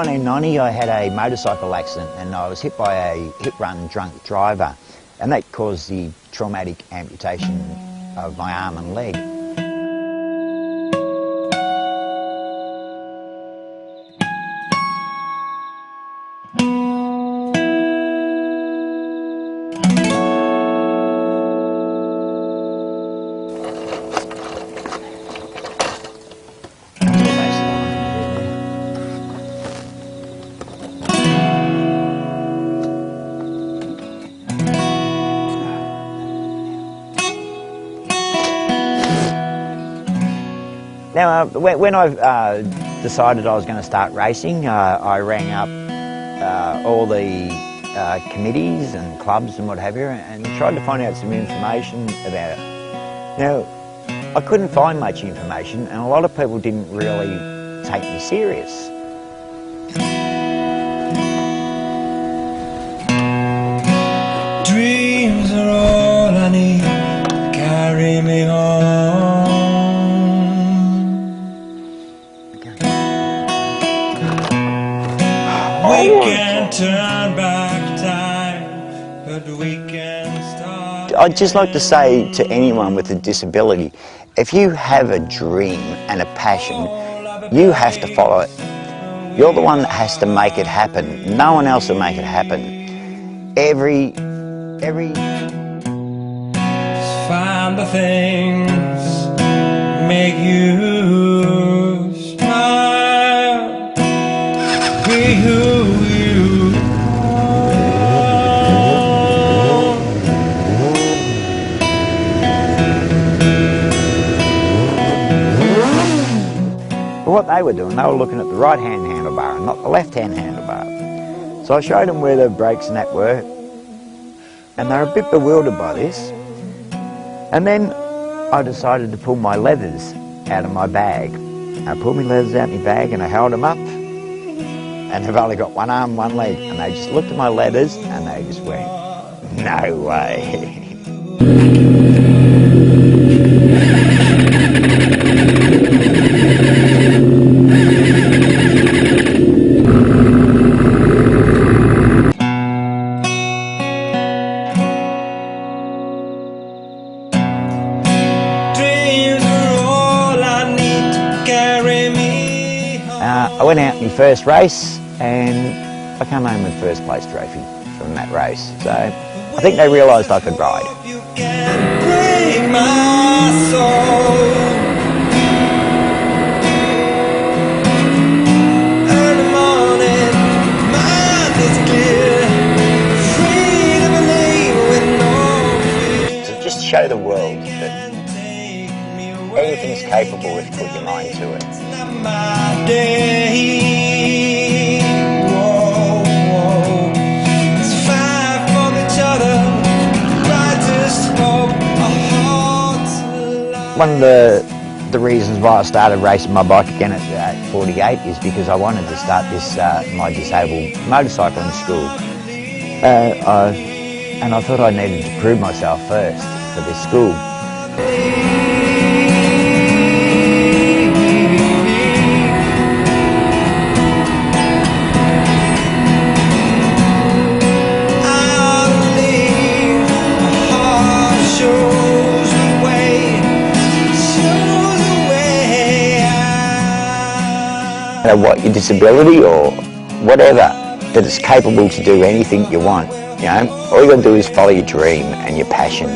1990 I had a motorcycle accident and I was hit by a hit-run drunk driver, and that caused the traumatic amputation of my arm and leg. Now, when I decided I was going to start racing, I rang up all the committees and clubs and what have you, and tried to find out some information about it. Now, I couldn't find much information, and a lot of people didn't really take me serious. Dreams are all I need to carry me home. We can turn back time, but we can start. I'd just like to say to anyone with a disability, if you have a dream and a passion, you have to follow it. You're the one that has to make it happen. No one else will make it happen. Every Just find the things make you smile. Be who you are. But what they were doing, they were looking at the right-hand handlebar and not the left-hand handlebar. So I showed them where the brakes and that were, and they were a bit bewildered by this. And then I decided to pull my leathers out of my bag. I pulled my leathers out of my bag and I held them up, and I've only got one arm, one leg, and they just looked at my leathers and they just went, "No way." I went out in my first race and I came home with first place trophy from that race. So I think they realised I could ride. You can break my soul. Early morning, mind is clear, free to believe with no fear. So just show the world that anything's capable if you put your mind to it. It's not my day. Whoa, whoa. Let's fight for each other. Brightest hope, our hearts alive. One of the reasons why I started racing my bike again at 48 is because I wanted to start this my disabled motorcycling school. And I thought I needed to prove myself first for this school. No matter what your disability or whatever, that it's capable to do anything you want. You know, all you got to do is follow your dream and your passion.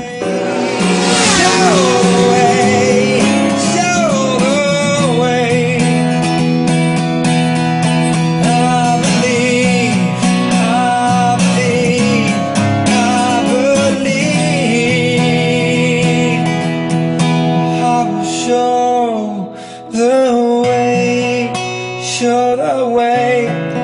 Show the way.